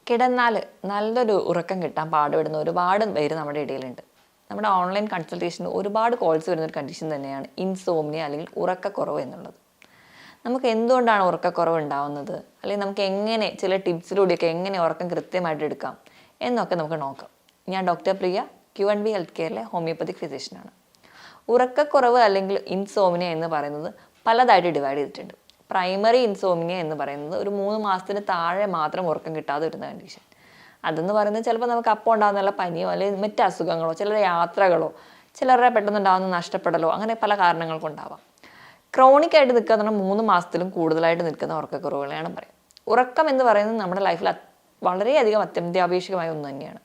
കിടന്നാൽ നല്ലൊരു ഉറക്കം കിട്ടാൻ പാടുപെടുന്ന ഒരുപാട് പേര് നമ്മുടെ ഇടയിലുണ്ട്. നമ്മുടെ ഓൺലൈൻ കൺസൾട്ടേഷന് ഒരുപാട് കോൾസ് വരുന്നൊരു കണ്ടീഷൻ തന്നെയാണ് ഇൻസോംനിയ അല്ലെങ്കിൽ ഉറക്കക്കുറവ് എന്നുള്ളത്. നമുക്ക് എന്തുകൊണ്ടാണ് ഉറക്കക്കുറവ് ഉണ്ടാവുന്നത്, അല്ലെങ്കിൽ നമുക്ക് എങ്ങനെ ചില ടിപ്സിലൂടെയൊക്കെ എങ്ങനെ ഉറക്കം കൃത്യമായിട്ട് എടുക്കാം എന്നൊക്കെ നമുക്ക് നോക്കാം. ഞാൻ ഡോക്ടർ പ്രിയ, Q&B ഹെൽത്ത് കെയറിലെ ഹോമിയോപ്പതിക് ഫിസിഷ്യനാണ്. ഉറക്കക്കുറവ് അല്ലെങ്കിൽ ഇൻസോംനിയ എന്ന് പറയുന്നത് പലതായിട്ട് ഡിവൈഡ് ചെയ്തിട്ടുണ്ട്. പ്രൈമറി ഇൻസോംനിയ എന്ന് പറയുന്നത് ഒരു 3 മാസത്തിന് താഴെ മാത്രം ഉറക്കം കിട്ടാതെ വരുന്ന കണ്ടീഷൻ. അതെന്ന് പറയുന്നത് ചിലപ്പോൾ നമുക്ക് അപ്പോൾ ഉണ്ടാകുന്ന പനിയോ അല്ലെങ്കിൽ മറ്റ് അസുഖങ്ങളോ, ചിലരുടെ യാത്രകളോ, ചിലരുടെ പെട്ടെന്നുണ്ടാകുന്ന നഷ്ടപ്പെടലോ, അങ്ങനെ പല കാരണങ്ങൾക്കുണ്ടാവാം. ക്രോണിക് ആയിട്ട് നിൽക്കുക എന്ന് പറഞ്ഞാൽ 3 മാസത്തിലും കൂടുതലായിട്ട് നിൽക്കുന്ന ഉറക്കക്കുറവുകളെയാണ് പറയുക. ഉറക്കം എന്ന് പറയുന്നത് നമ്മുടെ ലൈഫിൽ വളരെയധികം അത്യന്താപേക്ഷികമായ ഒന്ന് തന്നെയാണ്.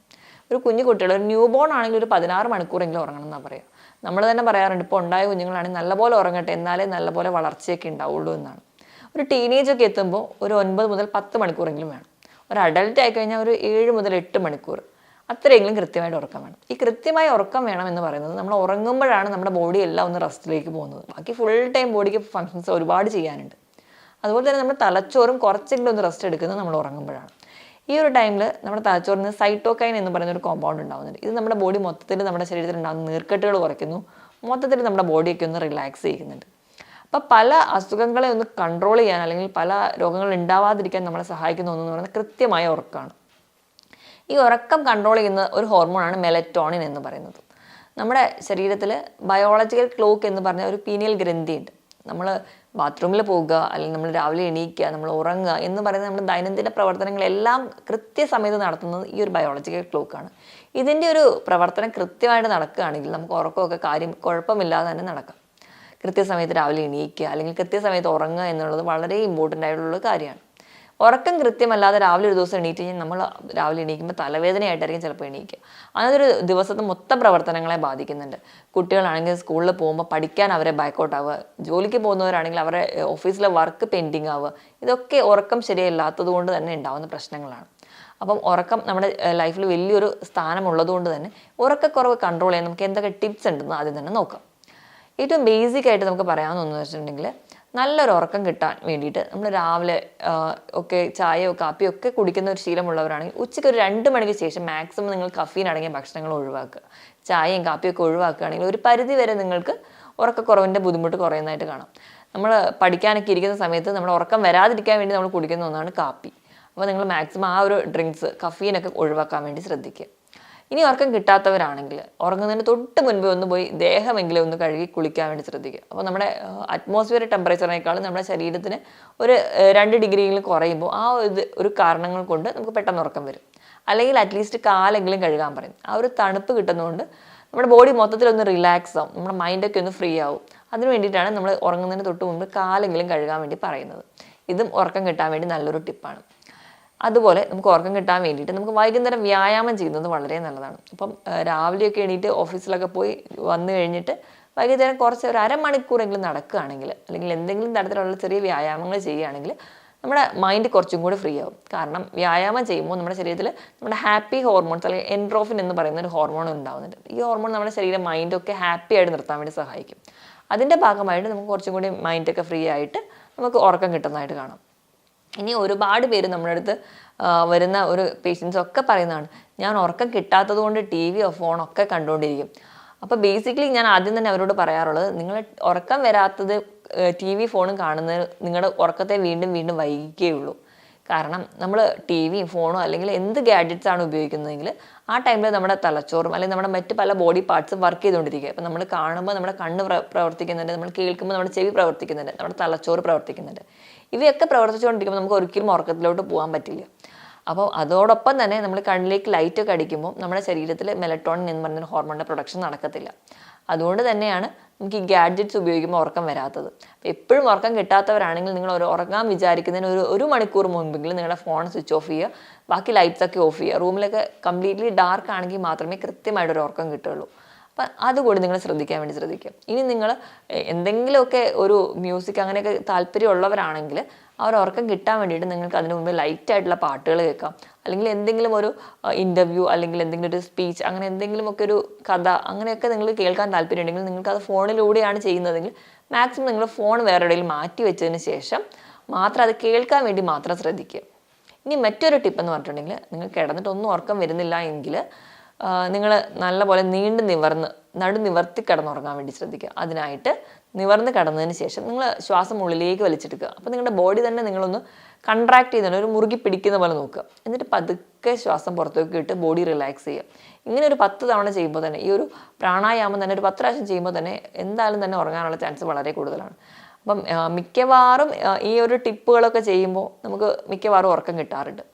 ഒരു കുട്ടികൾ, ഒരു ന്യൂ ബോൺ ആണെങ്കിൽ ഒരു 16 മണിക്കൂറെങ്കിലും ഉറങ്ങണം എന്നാണ് പറയുക. നമ്മൾ തന്നെ പറയാറുണ്ട്, ഇപ്പോൾ ഉണ്ടായ കുഞ്ഞുങ്ങളാണെങ്കിൽ നല്ലപോലെ ഉറങ്ങട്ടെ, എന്നാലേ നല്ലപോലെ വളർച്ചയൊക്കെ ഉണ്ടാവുള്ളൂ എന്നാണ്. ഒരു ടീനേജൊക്കെ എത്തുമ്പോൾ ഒരു 9 മുതൽ 10 മണിക്കൂറെങ്കിലും വേണം. ഒരു അഡൽട്ട് ആയിക്കഴിഞ്ഞാൽ ഒരു 7 മുതൽ 8 മണിക്കൂർ അത്രയെങ്കിലും കൃത്യമായിട്ട് ഉറക്കം വേണം. ഈ കൃത്യമായ ഉറക്കം വേണം എന്ന് പറയുന്നത് നമ്മൾ ഉറങ്ങുമ്പോഴാണ് നമ്മുടെ ബോഡി എല്ലാം ഒന്ന് റെസ്റ്റിലേക്ക് പോകുന്നത്. ബാക്കി ഫുൾ ടൈം ബോഡിക്ക് ഫങ്ഷൻസ് ഒരുപാട് ചെയ്യാനുണ്ട്. അതുപോലെ തന്നെ നമ്മുടെ തലച്ചോറും കുറച്ചെങ്കിലും ഒന്ന് റെസ്റ്റ് എടുക്കുന്നത് നമ്മൾ ഉറങ്ങുമ്പോഴാണ്. ഈ ഒരു ടൈമിൽ നമ്മുടെ തലച്ചോറിൽ നിന്ന് സൈറ്റോകൈൻ എന്ന് പറയുന്ന ഒരു കോമ്പൗണ്ട് ഉണ്ടാകുന്നുണ്ട്. ഇത് നമ്മുടെ ബോഡി മൊത്തത്തിൽ നമ്മുടെ ശരീരത്തിൽ ഉണ്ടാകുന്ന നീർക്കെട്ടുകൾ കുറയ്ക്കുന്നു, മൊത്തത്തിൽ നമ്മുടെ ബോഡിയൊക്കെ ഒന്ന് റിലാക്സ് ചെയ്യുന്നുണ്ട്. അപ്പോൾ പല അസുഖങ്ങളെ ഒന്ന് കൺട്രോൾ ചെയ്യാൻ അല്ലെങ്കിൽ പല രോഗങ്ങൾ ഉണ്ടാവാതിരിക്കാൻ നമ്മളെ സഹായിക്കുന്ന ഒന്നെന്ന് പറയുന്നത് കൃത്യമായ ഉറക്കമാണ്. ഈ ഉറക്കം കൺട്രോൾ ചെയ്യുന്ന ഒരു ഹോർമോണാണ് മെലറ്റോണിൻ എന്ന് പറയുന്നത്. നമ്മുടെ ശരീരത്തിൽ ബയോളജിക്കൽ ക്ലോക്ക് എന്ന് പറഞ്ഞ ഒരു പീനിയൽ ഗ്രന്ഥിയുണ്ട്. നമ്മൾ ബാത്റൂമിൽ പോകുക, അല്ലെങ്കിൽ നമ്മൾ രാവിലെ എണീക്കുക, നമ്മൾ ഉറങ്ങുക എന്ന് പറയുന്നത് നമ്മുടെ ദൈനംദിന പ്രവർത്തനങ്ങളെല്ലാം കൃത്യസമയത്ത് നടത്തുന്നത് ഈ ഒരു ബയോളജിക്കൽ ക്ലോക്കാണ്. ഇതിൻ്റെ ഒരു പ്രവർത്തനം കൃത്യമായിട്ട് നടക്കുകയാണെങ്കിൽ നമുക്ക് ഉറക്കമൊക്കെ കുഴപ്പമില്ലാതെ തന്നെ നടക്കാം. കൃത്യസമയത്ത് രാവിലെ എണീക്കുക അല്ലെങ്കിൽ കൃത്യസമയത്ത് ഉറങ്ങുക എന്നുള്ളത് വളരെ ഇമ്പോർട്ടൻ്റ് ആയിട്ടുള്ള കാര്യമാണ്. ഉറക്കം കൃത്യമല്ലാതെ രാവിലെ ഒരു ദിവസം എണീറ്റ് കഴിഞ്ഞാൽ നമ്മൾ രാവിലെ എണീക്കുമ്പോൾ തലവേദനയായിട്ടായിരിക്കും ചിലപ്പോൾ എണീക്കുക. അതൊരു ദിവസത്തെ മൊത്തം പ്രവർത്തനങ്ങളെ ബാധിക്കുന്നുണ്ട്. കുട്ടികളാണെങ്കിൽ സ്കൂളിൽ പോകുമ്പോൾ പഠിക്കാൻ അവരെ ബാക്കൗട്ട് ആവുക, ജോലിക്ക് പോകുന്നവരാണെങ്കിൽ അവരെ ഓഫീസിലെ വർക്ക് പെൻഡിങ് ആവുക, ഇതൊക്കെ ഉറക്കം ശരിയല്ലാത്തത് കൊണ്ട് തന്നെ ഉണ്ടാകുന്ന പ്രശ്നങ്ങളാണ്. അപ്പം ഉറക്കം നമ്മുടെ ലൈഫിൽ വലിയൊരു സ്ഥാനമുള്ളത് തന്നെ ഉറക്കക്കുറവ് കൺട്രോൾ ചെയ്യാൻ നമുക്ക് എന്തൊക്കെ ടിപ്സ് ഉണ്ടെന്ന് ആദ്യം തന്നെ നോക്കാം. ഏറ്റവും ബേസിക് ആയിട്ട് നമുക്ക് പറയാമെന്ന് വെച്ചിട്ടുണ്ടെങ്കിൽ, നല്ലൊരു ഉറക്കം കിട്ടാൻ വേണ്ടിയിട്ട് നമ്മൾ രാവിലെ ഒക്കെ ചായയോ കാപ്പിയോ ഒക്കെ കുടിക്കുന്ന ഒരു ശീലമുള്ളവരാണെങ്കിൽ ഉച്ചയ്ക്ക് ഒരു 2 മണിക്ക് ശേഷം മാക്സിമം നിങ്ങൾ കഫീൻ അടങ്ങിയ ഭക്ഷണങ്ങൾ ഒഴിവാക്കുക. ചായയും കാപ്പിയൊക്കെ ഒഴിവാക്കുകയാണെങ്കിൽ ഒരു പരിധി വരെ നിങ്ങൾക്ക് ഉറക്കക്കുറവിൻ്റെ ബുദ്ധിമുട്ട് കുറയുന്നതായിട്ട് കാണാം. നമ്മൾ പഠിക്കാനൊക്കെ ഇരിക്കുന്ന സമയത്ത് നമ്മൾ ഉറക്കം വരാതിരിക്കാൻ വേണ്ടി നമ്മൾ കുടിക്കുന്ന ഒന്നാണ് കാപ്പി. അപ്പോൾ നിങ്ങൾ മാക്സിമം ആ ഒരു ഡ്രിങ്ക്സ്, കഫീനൊക്കെ ഒഴിവാക്കാൻ വേണ്ടി ശ്രദ്ധിക്കുക. ഇനി ഉറക്കം കിട്ടാത്തവരാണെങ്കിൽ ഉറങ്ങുന്നതിന് തൊട്ട് മുൻപേ ഒന്ന് പോയി ദേഹമെങ്കിലും ഒന്ന് കഴുകി കുളിക്കാൻ വേണ്ടി ശ്രദ്ധിക്കുക. അപ്പോൾ നമ്മുടെ അറ്റ്മോസ്ഫിയർ ടെമ്പറേച്ചറിനേക്കാളും നമ്മുടെ ശരീരത്തിന് ഒരു 2 ഡിഗ്രിയെങ്കിലും കുറയുമ്പോൾ ആ ഒരു കാരണങ്ങൾ കൊണ്ട് നമുക്ക് പെട്ടെന്ന് ഉറക്കം വരും. അല്ലെങ്കിൽ അറ്റ്ലീസ്റ്റ് കാലെങ്കിലും കഴുകാൻ പറയും. ആ ഒരു തണുപ്പ് കിട്ടുന്നതുകൊണ്ട് നമ്മുടെ ബോഡി മൊത്തത്തിലൊന്ന് റിലാക്സ് ആവും, നമ്മുടെ മൈൻഡൊക്കെ ഒന്ന് ഫ്രീ ആവും. അതിന് വേണ്ടിയിട്ടാണ് നമ്മൾ ഉറങ്ങുന്നതിന് തൊട്ട് മുമ്പ് കാലെങ്കിലും കഴുകാൻ വേണ്ടി പറയുന്നത്. ഇതും ഉറക്കം കിട്ടാൻ വേണ്ടി നല്ലൊരു ടിപ്പാണ്. അതുപോലെ നമുക്ക് ഉറക്കം കിട്ടാൻ വേണ്ടിയിട്ട് നമുക്ക് വൈകുന്നേരം വ്യായാമം ചെയ്യുന്നത് വളരെ നല്ലതാണ്. അപ്പം രാവിലെയൊക്കെ എണീറ്റ് ഓഫീസിലൊക്കെ പോയി വന്നു കഴിഞ്ഞിട്ട് വൈകുന്നേരം കുറച്ച് ഒരു അരമണിക്കൂറെങ്കിലും നടക്കുകയാണെങ്കിൽ, അല്ലെങ്കിൽ എന്തെങ്കിലും തരത്തിലുള്ള ചെറിയ വ്യായാമങ്ങൾ ചെയ്യുകയാണെങ്കിൽ നമ്മുടെ മൈൻഡ് കുറച്ചും കൂടി ഫ്രീ ആവും. കാരണം വ്യായാമം ചെയ്യുമ്പോൾ നമ്മുടെ ശരീരത്തിൽ നമ്മുടെ ഹാപ്പി ഹോർമോൺസ് അല്ലെങ്കിൽ എൻഡ്രോഫിൻ എന്ന് പറയുന്ന ഒരു ഹോർമോൺ ഉണ്ടാകുന്നുണ്ട്. ഈ ഹോർമോൺ നമ്മുടെ ശരീരം മൈൻഡൊക്കെ ഹാപ്പി ആയിട്ട് നിർത്താൻ വേണ്ടി സഹായിക്കും. അതിൻ്റെ ഭാഗമായിട്ട് നമുക്ക് കുറച്ചും കൂടി മൈൻഡൊക്കെ ഫ്രീ ആയിട്ട് നമുക്ക് ഉറക്കം കിട്ടുന്നതായിട്ട് കാണാം. ഇനി ഒരുപാട് പേര് നമ്മുടെ അടുത്ത് വരുന്ന ഒരു പേഷ്യൻസ് ഒക്കെ പറയുന്നതാണ്, ഞാൻ ഉറക്കം കിട്ടാത്തത് കൊണ്ട് TV യോ ഫോണോ ഒക്കെ കണ്ടുകൊണ്ടിരിക്കും. അപ്പോൾ ബേസിക്കലി ഞാൻ ആദ്യം തന്നെ അവരോട് പറയാറുള്ളത്, നിങ്ങൾ ഉറക്കം വരാത്തത് TV ഫോണും കാണുന്നത് നിങ്ങളുടെ ഉറക്കത്തെ വീണ്ടും വീണ്ടും വൈകിക്കുകയുള്ളൂ. കാരണം നമ്മൾ TV ഫോണോ അല്ലെങ്കിൽ എന്ത് ഗാഡ്ജറ്റ്സ് ആണ് ഉപയോഗിക്കുന്നതെങ്കിൽ ആ ടൈമിൽ നമ്മുടെ തലച്ചോറും അല്ലെങ്കിൽ നമ്മുടെ മറ്റ് പല ബോഡി പാർട്സും വർക്ക് ചെയ്തുകൊണ്ടിരിക്കുക. ഇപ്പം നമ്മൾ കാണുമ്പോൾ നമ്മുടെ കണ്ണ് പ്രവർത്തിക്കുന്നുണ്ട്, നമ്മൾ കേൾക്കുമ്പോൾ നമ്മുടെ ചെവി പ്രവർത്തിക്കുന്നുണ്ട്, നമ്മുടെ തലച്ചോറ് പ്രവർത്തിക്കുന്നുണ്ട്. ഇവയൊക്കെ പ്രവർത്തിച്ചുകൊണ്ടിരിക്കുമ്പോൾ നമുക്ക് ഒരിക്കലും ഉറക്കത്തിലോട്ട് പോകാൻ പറ്റില്ല. അപ്പോൾ അതോടൊപ്പം തന്നെ നമ്മൾ കണ്ണിലേക്ക് ലൈറ്റൊക്കെ അടിക്കുമ്പോൾ നമ്മുടെ ശരീരത്തിൽ മെലറ്റോണിൻ എന്ന് പറയുന്ന ഹോർമോണിൻ്റെ പ്രൊഡക്ഷൻ നടക്കത്തില്ല. അതുകൊണ്ട് തന്നെയാണ് നമുക്ക് ഈ ഗാഡ്ജറ്റ്സ് ഉപയോഗിക്കുമ്പോൾ ഉറക്കം വരാത്തത്. അപ്പോൾ എപ്പോഴും ഉറക്കം കിട്ടാത്തവരാണെങ്കിൽ നിങ്ങൾ ഉറങ്ങാൻ വിചാരിക്കുന്നതിന് ഒരു മണിക്കൂർ മുൻപെങ്കിലും നിങ്ങളുടെ ഫോൺ സ്വിച്ച് ഓഫ് ചെയ്യുക, ബാക്കി ലൈറ്റ്സൊക്കെ ഓഫ് ചെയ്യുക. റൂമിലൊക്കെ കംപ്ലീറ്റ്ലി ഡാർക്ക് ആണെങ്കിൽ മാത്രമേ കൃത്യമായിട്ടൊരു ഉറക്കം കിട്ടുള്ളൂ. അപ്പം അതുകൂടി നിങ്ങൾ ശ്രദ്ധിക്കാൻ വേണ്ടി ശ്രദ്ധിക്കുക. ഇനി നിങ്ങൾ എന്തെങ്കിലുമൊക്കെ ഒരു മ്യൂസിക് അങ്ങനെയൊക്കെ താല്പര്യമുള്ളവരാണെങ്കിൽ ആ ഒരു ഉറക്കം കിട്ടാൻ വേണ്ടിയിട്ട് നിങ്ങൾക്ക് അതിന് മുമ്പ് ലൈറ്റായിട്ടുള്ള പാട്ടുകൾ കേൾക്കാം, അല്ലെങ്കിൽ എന്തെങ്കിലും ഒരു ഇൻ്റർവ്യൂ അല്ലെങ്കിൽ എന്തെങ്കിലും ഒരു സ്പീച്ച്, അങ്ങനെ എന്തെങ്കിലുമൊക്കെ ഒരു കഥ അങ്ങനെയൊക്കെ നിങ്ങൾ കേൾക്കാൻ താല്പര്യമുണ്ടെങ്കിൽ നിങ്ങൾക്ക് അത് ഫോണിലൂടെയാണ് ചെയ്യുന്നതെങ്കിൽ മാക്സിമം നിങ്ങൾ ഫോൺ വേറെ എവിടെയെങ്കിലും മാറ്റി വെച്ചതിന് ശേഷം മാത്രം അത് കേൾക്കാൻ വേണ്ടി മാത്രം ശ്രദ്ധിക്കുക. ഇനി മറ്റൊരു ടിപ്പ് എന്ന് പറഞ്ഞിട്ടുണ്ടെങ്കിൽ, നിങ്ങൾ കിടന്നിട്ട് ഒന്നും ഉറക്കം വരുന്നില്ല എങ്കിൽ നിങ്ങൾ നല്ലപോലെ നടു നിവർത്തി കിടന്നുറങ്ങാൻ വേണ്ടി ശ്രദ്ധിക്കുക. അതിനായിട്ട് നിവർന്ന് കിടന്നതിന് ശേഷം നിങ്ങൾ ശ്വാസം ഉള്ളിലേക്ക് വലിച്ചെടുക്കുക. അപ്പോൾ നിങ്ങളുടെ ബോഡി തന്നെ നിങ്ങളൊന്ന് കൺട്രാക്ട് ചെയ്തിട്ട് ഒരു മുറുകി പിടിക്കുന്ന പോലെ നോക്കുക. എന്നിട്ട് പതുക്കെ ശ്വാസം പുറത്തേക്ക് ഇട്ട് ബോഡി റിലാക്സ് ചെയ്യുക. ഇങ്ങനെ ഒരു 10 തവണ ചെയ്യുമ്പോൾ തന്നെ, ഈ ഒരു പ്രാണായാമം തന്നെ ഒരു 10 പ്രാവശ്യം ചെയ്യുമ്പോൾ തന്നെ എന്തായാലും തന്നെ ഉറങ്ങാനുള്ള ചാൻസ് വളരെ കൂടുതലാണ്. അപ്പം മിക്കവാറും ഈ ഒരു ടിപ്പുകളൊക്കെ ചെയ്യുമ്പോൾ നമുക്ക് മിക്കവാറും ഉറക്കം കിട്ടാറുണ്ട്.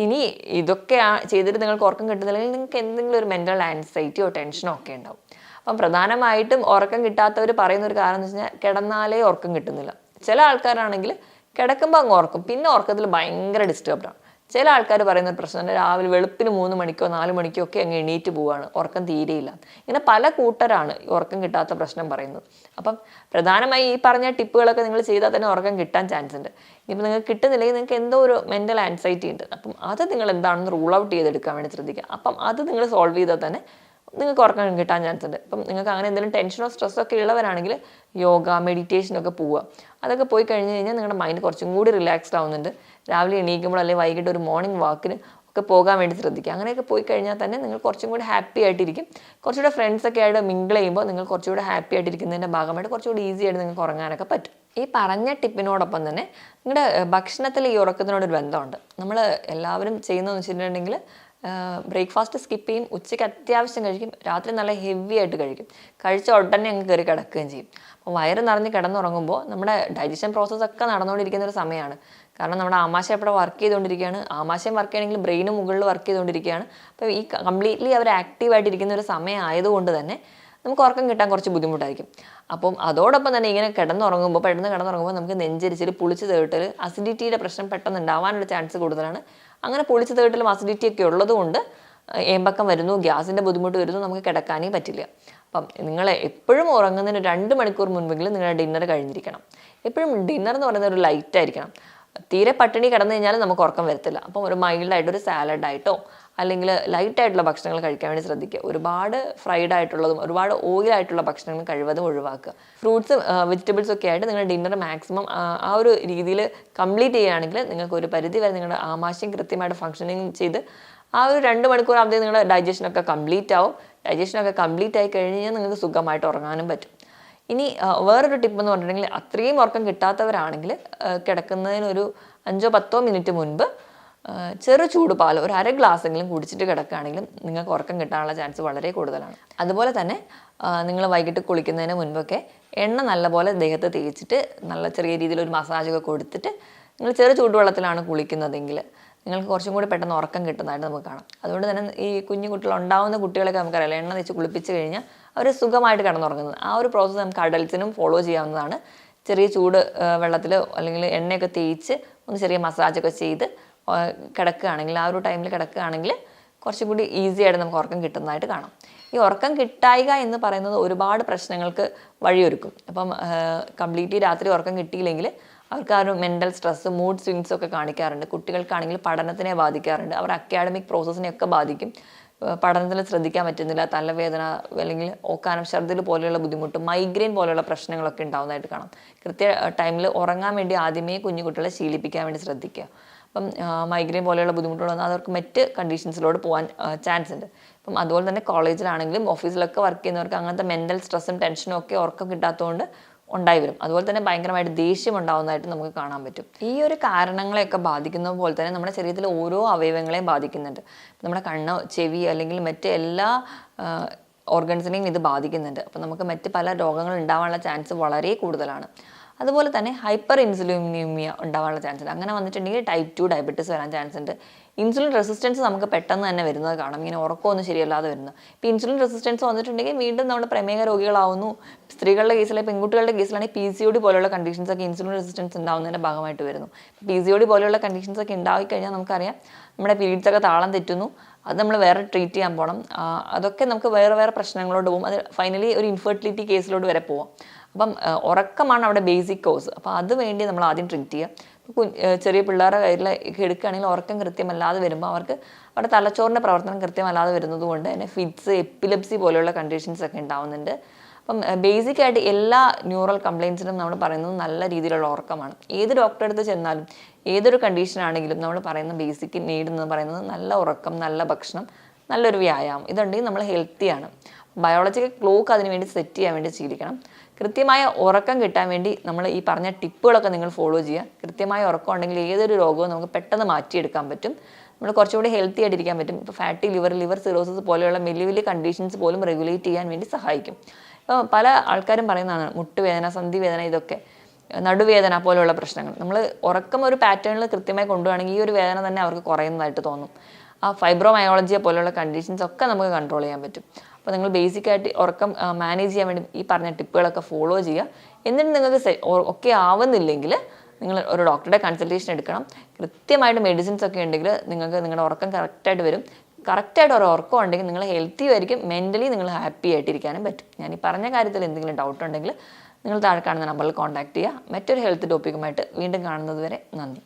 ഇനി ഇതൊക്കെ ചെയ്തിട്ട് നിങ്ങൾക്ക് ഉറക്കം കിട്ടുന്നില്ലെങ്കിൽ നിങ്ങൾക്ക് എന്തെങ്കിലും ഒരു മെൻ്റൽ ആൻസൈറ്റിയോ ടെൻഷനോ ഒക്കെ ഉണ്ടാവും. അപ്പം പ്രധാനമായിട്ടും ഉറക്കം കിട്ടാത്തവർ പറയുന്ന ഒരു കാരണം എന്ന് വെച്ച് കഴിഞ്ഞാൽ കിടന്നാലേ ഉറക്കം കിട്ടുന്നില്ല. ചില ആൾക്കാരാണെങ്കിൽ കിടക്കുമ്പോൾ അങ്ങ് ഉറക്കും, പിന്നെ ഉറക്കത്തിൽ ഭയങ്കര ഡിസ്റ്റർബ്ഡാണ്. ചില ആൾക്കാർ പറയുന്ന ഒരു പ്രശ്നം, രാവിലെ വെളുപ്പിന് 3 മണിക്കോ 4 മണിക്കോ ഒക്കെ അങ്ങ് എണീറ്റ് പോവുകയാണ്, ഉറക്കം തീരെയില്ല. ഇങ്ങനെ പല കൂട്ടരാണ് ഉറക്കം കിട്ടാത്ത പ്രശ്നം പറയുന്നത്. അപ്പം പ്രധാനമായി ഈ പറഞ്ഞ ടിപ്പുകളൊക്കെ നിങ്ങൾ ചെയ്താൽ തന്നെ ഉറക്കം കിട്ടാൻ ചാൻസ് ഉണ്ട്. ഇനിയിപ്പോൾ നിങ്ങൾക്ക് കിട്ടുന്നില്ലെങ്കിൽ നിങ്ങൾക്ക് എന്തോ ഒരു മെൻ്റൽ ആൻസൈറ്റി ഉണ്ട്. അപ്പം അത് നിങ്ങൾ എന്താണെന്ന് റൂൾ ഔട്ട് ചെയ്തെടുക്കാൻ വേണ്ടി ശ്രദ്ധിക്കുക. അപ്പം അത് നിങ്ങൾ സോൾവ് ചെയ്താൽ തന്നെ നിങ്ങൾക്ക് ഉറക്കം കിട്ടാൻ ചാൻസ് ഉണ്ട്. അപ്പം നിങ്ങൾക്ക് അങ്ങനെ എന്തെങ്കിലും ടെൻഷനോ സ്ട്രെസ്സോ ഒക്കെ ഉള്ളവരാണെങ്കിൽ യോഗ, മെഡിറ്റേഷനൊക്കെ പോവുക. അതൊക്കെ പോയി കഴിഞ്ഞ് കഴിഞ്ഞാൽ നിങ്ങളുടെ മൈൻഡ് കുറച്ചും കൂടി റിലാക്സ്ഡ് ആവുന്നുണ്ട്. രാവിലെ എണീക്കുമ്പോൾ അല്ലെങ്കിൽ വൈകിട്ട് ഒരു മോർണിംഗ് വാക്കിന് ഒക്കെ പോകാൻ വേണ്ടി ശ്രദ്ധിക്കുക. അങ്ങനെയൊക്കെ പോയി കഴിഞ്ഞാൽ തന്നെ നിങ്ങൾ കുറച്ചും കൂടി ഹാപ്പി ആയിട്ടിരിക്കും. കുറച്ചുകൂടെ ഫ്രണ്ട്സൊക്കെ ആയിട്ട് മിങ്കിൾ ചെയ്യുമ്പോൾ നിങ്ങൾ കുറച്ചുകൂടെ ഹാപ്പി ആയിട്ടിരിക്കുന്നതിൻ്റെ ഭാഗമായിട്ട് കുറച്ചുകൂടി ഈസി ആയിട്ട് നിങ്ങൾക്ക് ഉറങ്ങാനൊക്കെ പറ്റും. ഈ പറഞ്ഞ ടിപ്പിനോടൊപ്പം തന്നെ നിങ്ങളുടെ ഭക്ഷണത്തിൽ ഈ ഉറക്കത്തിനോടൊരു ബന്ധമുണ്ട്. നമ്മൾ എല്ലാവരും ചെയ്യുന്നതെന്ന് വെച്ചിട്ടുണ്ടെങ്കിൽ ബ്രേക്ക്ഫാസ്റ്റ് സ്കിപ്പ് ചെയ്യും, ഉച്ചയ്ക്ക് അത്യാവശ്യം കഴിക്കും, രാത്രി നല്ല ഹെവി ആയിട്ട് കഴിക്കും, കഴിച്ച ഉടനെ അങ്ങ് കയറി കിടക്കുകയും ചെയ്യും. അപ്പോൾ വയറ് നിറഞ്ഞ് കിടന്നുറങ്ങുമ്പോൾ നമ്മുടെ ഡൈജഷൻ പ്രോസസ്സൊക്കെ നടന്നുകൊണ്ടിരിക്കുന്ന ഒരു സമയമാണ്. കാരണം നമ്മുടെ ആമാശയം എപ്പോഴും വർക്ക് ചെയ്തുകൊണ്ടിരിക്കുകയാണ്. ആമാശയം വർക്ക് ചെയ്യണമെങ്കിൽ ബ്രെയിന് മുകളിൽ വർക്ക് ചെയ്തുകൊണ്ടിരിക്കുകയാണ്. അപ്പോൾ ഈ കംപ്ലീറ്റ്ലി അവർ ആക്റ്റീവായിട്ടിരിക്കുന്ന ഒരു സമയം ആയതുകൊണ്ട് തന്നെ നമുക്ക് ഉറക്കം കിട്ടാൻ കുറച്ച് ബുദ്ധിമുട്ടായിരിക്കും. അപ്പം അതോടൊപ്പം തന്നെ ഇങ്ങനെ പെട്ടെന്ന് കിടന്നുറങ്ങുമ്പോൾ നമുക്ക് നെഞ്ചരിച്ചിൽ, പുളിച്ച് തേട്ടൽ, അസിഡിറ്റിയുടെ പ്രശ്നം പെട്ടെന്ന് ഉണ്ടാവാനുള്ള ചാൻസ് കൂടുതലാണ്. അങ്ങനെ പുളിച്ച് തേട്ടലും അസിഡിറ്റി ഒക്കെ ഉള്ളത് കൊണ്ട് ഏമ്പക്കം വരുന്നു, ഗ്യാസിൻ്റെ ബുദ്ധിമുട്ട് വരുന്നു, നമുക്ക് കിടക്കാനേ പറ്റില്ല. അപ്പം നിങ്ങൾ എപ്പോഴും ഉറങ്ങുന്നതിന് 2 മണിക്കൂർ മുൻപെങ്കിലും നിങ്ങളുടെ ഡിന്നർ കഴിഞ്ഞിരിക്കണം. എപ്പോഴും ഡിന്നർ എന്ന് പറയുന്നത് ഒരു ലൈറ്റ് ആയിരിക്കണം. തീരെ പട്ടിണി കിടന്നു കഴിഞ്ഞാൽ നമുക്ക് ഉറക്കം വരത്തില്ല. അപ്പം ഒരു മൈൽഡായിട്ട് ഒരു സാലഡായിട്ടോ അല്ലെങ്കിൽ ലൈറ്റായിട്ടുള്ള ഭക്ഷണങ്ങൾ കഴിക്കാൻ വേണ്ടി ശ്രദ്ധിക്കുക. ഒരുപാട് ഫ്രൈഡ് ആയിട്ടുള്ളതും ഒരുപാട് ഓയിലായിട്ടുള്ള ഭക്ഷണങ്ങൾ കഴിവതും ഒഴിവാക്കുക. ഫ്രൂട്ട്സും വെജിറ്റബിൾസും ഒക്കെ ആയിട്ട് നിങ്ങളുടെ ഡിന്നർ മാക്സിമം ആ ഒരു രീതിയിൽ കംപ്ലീറ്റ് ചെയ്യുകയാണെങ്കിൽ നിങ്ങൾക്ക് ഒരു പരിധി വരെ നിങ്ങളുടെ ആമാശയം കൃത്യമായിട്ട് ഫങ്ഷനിങ് ചെയ്ത് ആ ഒരു 2 മണിക്കൂർ ആകുമ്പോഴത്തേക്കും നിങ്ങളുടെ ഡൈജഷനൊക്കെ കംപ്ലീറ്റ് ആവും. ഡൈജഷനൊക്കെ കംപ്ലീറ്റ് ആയി കഴിഞ്ഞ് കഴിഞ്ഞാൽ നിങ്ങൾക്ക് സുഖമായിട്ട് ഉറങ്ങാനും പറ്റും. ഇനി വേറൊരു ടിപ്പ് എന്ന് പറഞ്ഞിട്ടുണ്ടെങ്കിൽ, അത്രയും ഉറക്കം കിട്ടാത്തവരാണെങ്കിൽ കിടക്കുന്നതിനൊരു 5-10 മിനിറ്റ് മുൻപ് ചെറു ചൂട് പാൽ ഒരു 1/2 ഗ്ലാസ്സെങ്കിലും കുടിച്ചിട്ട് കിടക്കുകയാണെങ്കിലും നിങ്ങൾക്ക് ഉറക്കം കിട്ടാനുള്ള ചാൻസ് വളരെ കൂടുതലാണ്. അതുപോലെ തന്നെ നിങ്ങൾ വൈകിട്ട് കുളിക്കുന്നതിന് മുൻപൊക്കെ എണ്ണ നല്ലപോലെ ദേഹത്ത് തേച്ചിട്ട് നല്ല ചെറിയ രീതിയിൽ ഒരു മസാജൊക്കെ കൊടുത്തിട്ട് നിങ്ങൾ ചെറു ചൂടുവെള്ളത്തിലാണ് കുളിക്കുന്നതെങ്കിൽ നിങ്ങൾക്ക് കുറച്ചും കൂടി പെട്ടെന്ന് ഉറക്കം കിട്ടുന്നതായിട്ട് നമുക്ക് കാണാം. അതുകൊണ്ട് തന്നെ ഈ കുഞ്ഞു കുട്ടികൾ ഉണ്ടാവുന്ന കുട്ടികളൊക്കെ നമുക്കറിയാം, എണ്ണ തേച്ച് കുളിപ്പിച്ച് കഴിഞ്ഞാൽ അവർ സുഖമായിട്ട് കിടന്നുറങ്ങുന്നത്. ആ ഒരു പ്രോസസ്സ് നമുക്ക് അഡൽസിനും ഫോളോ ചെയ്യാവുന്നതാണ്. ചെറിയ ചൂട് വെള്ളത്തിൽ അല്ലെങ്കിൽ എണ്ണയൊക്കെ തേച്ച് ഒന്ന് ചെറിയ മസാജൊക്കെ ചെയ്ത് കിടക്കുകയാണെങ്കിൽ, ആ ഒരു ടൈമിൽ കിടക്കുകയാണെങ്കിൽ കുറച്ചും കൂടി ഈസി ആയിട്ട് നമുക്ക് ഉറക്കം കിട്ടുന്നതായിട്ട് കാണാം. ഈ ഉറക്കം കിട്ടായിക എന്ന് പറയുന്നത് ഒരുപാട് പ്രശ്നങ്ങൾക്ക് വഴിയൊരുക്കും. അപ്പം കംപ്ലീറ്റ്ലി രാത്രി ഉറക്കം കിട്ടിയില്ലെങ്കിൽ അവർക്ക് ആ ഒരു മെൻ്റൽ സ്ട്രെസ്, മൂഡ് സ്വിങ്സ് ഒക്കെ കാണിക്കാറുണ്ട്. കുട്ടികൾക്കാണെങ്കിൽ പഠനത്തിനെ ബാധിക്കാറുണ്ട്, അവർ അക്കാഡമിക് പ്രോസസ്സിനെയൊക്കെ ബാധിക്കും. പഠനത്തിൽ ശ്രദ്ധിക്കാൻ പറ്റുന്നില്ല, തലവേദന അല്ലെങ്കിൽ ഓക്കാനം, ഛർദ്ദിൽ പോലെയുള്ള ബുദ്ധിമുട്ട്, മൈഗ്രെയിൻ പോലെയുള്ള പ്രശ്നങ്ങളൊക്കെ ഉണ്ടാകുന്നതായിട്ട് കാണാം. കൃത്യ ടൈമിൽ ഉറങ്ങാൻ വേണ്ടി ആദ്യമേ കുഞ്ഞു കുട്ടികളെ ശീലിപ്പിക്കാൻ വേണ്ടി ശ്രദ്ധിക്കുക. അപ്പം മൈഗ്രെയിൻ പോലെയുള്ള ബുദ്ധിമുട്ടുകൾ വന്നാൽ അവർക്ക് മറ്റ് കണ്ടീഷൻസിലോട്ട് പോകാൻ ചാൻസ് ഉണ്ട്. അപ്പം അതുപോലെ തന്നെ കോളേജിലാണെങ്കിലും ഓഫീസിലൊക്കെ വർക്ക് ചെയ്യുന്നവർക്ക് അങ്ങനത്തെ മെൻ്റൽ സ്ട്രെസ്സും ടെൻഷനും ഒക്കെ ഉറക്കം കിട്ടാത്തതുകൊണ്ട് ഉണ്ടായി വരും. അതുപോലെ തന്നെ ഭയങ്കരമായിട്ട് ദേഷ്യം ഉണ്ടാകുന്നതായിട്ട് നമുക്ക് കാണാൻ പറ്റും. ഈ ഒരു കാരണങ്ങളെയൊക്കെ ബാധിക്കുന്ന പോലെ തന്നെ നമ്മുടെ ശരീരത്തിലെ ഓരോ അവയവങ്ങളെയും ബാധിക്കുന്നുണ്ട്. നമ്മുടെ കണ്ണ്, ചെവി അല്ലെങ്കിൽ മറ്റ് എല്ലാ ഓർഗൻസിനെയും ഇത് ബാധിക്കുന്നുണ്ട്. അപ്പം നമുക്ക് മറ്റ് പല രോഗങ്ങൾ ഉണ്ടാവാനുള്ള ചാൻസ് വളരെ കൂടുതലാണ്. അതുപോലെ തന്നെ ഹൈപ്പർ ഇൻസുലിനീമിയ ഉണ്ടാവാനുള്ള ചാൻസ് ഉണ്ട്. അങ്ങനെ വന്നിട്ടുണ്ടെങ്കിൽ ടൈപ്പ് 2 ഡയബറ്റീസ് വരാൻ ചാൻസ് ഉണ്ട്. ഇൻസുലിൻ റെസിസ്റ്റൻസ് നമുക്ക് പെട്ടെന്ന് തന്നെ വരുന്നത് കാണാം, ഇങ്ങനെ ഉറക്കമൊന്നും ശരിയല്ലാതെ വരുന്നത്. ഇപ്പോൾ ഇൻസുലിൻ റെസിസ്റ്റൻസ് വന്നിട്ടുണ്ടെങ്കിൽ വീണ്ടും നമ്മുടെ പ്രമേഹ രോഗികളാവുന്നു. സ്ത്രീകളുടെ കേസിൽ, പെൺകുട്ടികളുടെ കേസിലാണെങ്കിൽ PCOD പോലെയുള്ള കണ്ടീഷൻസ് ഒക്കെ ഇൻസുലിൻ റെസിസ്റ്റൻസ് ഉണ്ടാവുന്നതിൻ്റെ ഭാഗമായിട്ട് വരുന്നു. PCOD പോലെയുള്ള കണ്ടീഷൻസ് ഒക്കെ ഉണ്ടായിക്കഴിഞ്ഞാൽ നമുക്കറിയാം നമ്മുടെ പീരീഡ്സ് ഒക്കെ താളം തെറ്റുന്നു. അത് നമ്മൾ വേറെ ട്രീറ്റ് ചെയ്യാൻ പോകണം. അതൊക്കെ നമുക്ക് വേറെ വേറെ പ്രശ്നങ്ങളോട് പോകും. അത് ഫൈനലി ഒരു ഇൻഫെർട്ടിലിറ്റി കേസിലോട്ട് വരെ പോവാം. അപ്പം ഉറക്കമാണ് അവിടെ ബേസിക് കോസ്. അപ്പോൾ അത് വേണ്ടി നമ്മൾ ആദ്യം ട്രീറ്റ് ചെയ്യുക. ചെറിയ പിള്ളേരുടെ കയ്യിൽ എടുക്കുകയാണെങ്കിൽ ഉറക്കം കൃത്യമല്ലാതെ വരുമ്പോൾ അവർക്ക് അവരുടെ തലച്ചോറിൻ്റെ പ്രവർത്തനം കൃത്യമല്ലാതെ വരുന്നത് കൊണ്ട് തന്നെ ഫിറ്റ്സ്, എപ്പിലെപ്സി പോലെയുള്ള കണ്ടീഷൻസ് ഒക്കെ ഉണ്ടാവുന്നുണ്ട്. അപ്പം ബേസിക്കായിട്ട് എല്ലാ ന്യൂറൽ കംപ്ലയിൻസിനും നമ്മൾ പറയുന്നത് നല്ല രീതിയിലുള്ള ഉറക്കമാണ്. ഏത് ഡോക്ടറെ അടുത്ത് ചെന്നാലും ഏതൊരു കണ്ടീഷൻ ആണെങ്കിലും നമ്മൾ പറയുന്ന ബേസിക് നീഡ് എന്ന് പറയുന്നത് നല്ല ഉറക്കം, നല്ല ഭക്ഷണം, നല്ലൊരു വ്യായാമം, ഇതുണ്ടെങ്കിൽ നമ്മൾ ഹെൽത്തിയാണ്. ബയോളജിക്കൽ ക്ലോക്ക് അതിന് വേണ്ടി സെറ്റ് ചെയ്യാൻ വേണ്ടി ശീലിക്കണം. കൃത്യമായ ഉറക്കം കിട്ടാൻ വേണ്ടി നമ്മൾ ഈ പറഞ്ഞ ടിപ്പുകളൊക്കെ നിങ്ങൾ ഫോളോ ചെയ്യുക. കൃത്യമായ ഉറക്കം ഉണ്ടെങ്കിൽ ഏതൊരു രോഗവും നമുക്ക് പെട്ടെന്ന് മാറ്റിയെടുക്കാൻ പറ്റും. നമ്മൾ കുറച്ചുകൂടി ഹെൽത്തി ആയിട്ടിരിക്കാൻ പറ്റും. ഇപ്പോൾ ഫാറ്റി ലിവർ സിറോസിസ് പോലെയുള്ള വലിയ വലിയ കണ്ടീഷൻസ് പോലും റെഗുലേറ്റ് ചെയ്യാൻ വേണ്ടി സഹായിക്കും. ഇപ്പോൾ പല ആൾക്കാരും പറയുന്നതാണ് മുട്ടുവേദന, സന്ധിവേദന, ഇതൊക്കെ നടുവേദന പോലെയുള്ള പ്രശ്നങ്ങൾ. നമ്മൾ ഉറക്കം ഒരു പാറ്റേണിൽ കൃത്യമായി കൊണ്ടുപോവുകയാണെങ്കിൽ ഈ ഒരു വേദന തന്നെ അവർക്ക് കുറയുന്നതായിട്ട് തോന്നും. ആ ഫൈബ്രോമയോളജിയ പോലെയുള്ള കണ്ടീഷൻസ് ഒക്കെ നമുക്ക് കൺട്രോൾ ചെയ്യാൻ പറ്റും. അപ്പോൾ നിങ്ങൾ ബേസിക്കായിട്ട് ഉറക്കം മാനേജ് ചെയ്യാൻ വേണ്ടി ഈ പറഞ്ഞ ടിപ്പുകളൊക്കെ ഫോളോ ചെയ്യുക. എന്നിട്ട് നിങ്ങൾക്ക് ഒക്കെ ആവുന്നില്ലെങ്കിൽ നിങ്ങൾ ഒരു ഡോക്ടറുടെ കൺസൾട്ടേഷൻ എടുക്കണം. കൃത്യമായിട്ട് മെഡിസിൻസ് ഒക്കെ ഉണ്ടെങ്കിൽ നിങ്ങൾക്ക് നിങ്ങളുടെ ഉറക്കം കറക്റ്റായിട്ട് വരും. കറക്റ്റായിട്ട് ഒരു ഉറക്കം ഉണ്ടെങ്കിൽ നിങ്ങൾ ഹെൽത്തി ആയിരിക്കും, മെൻ്റലി നിങ്ങൾ ഹാപ്പി ആയിട്ടിരിക്കാനും പറ്റും. ഞാൻ ഈ പറഞ്ഞ കാര്യത്തിൽ എന്തെങ്കിലും ഡൗട്ട് ഉണ്ടെങ്കിൽ നിങ്ങൾ താഴെ കാണുന്ന നമ്പറിൽ കോൺടാക്ട് ചെയ്യുക. മറ്റൊരു ഹെൽത്ത് ടോപ്പിക്കുമായിട്ട് വീണ്ടും കാണുന്നത് വരെ നന്ദി.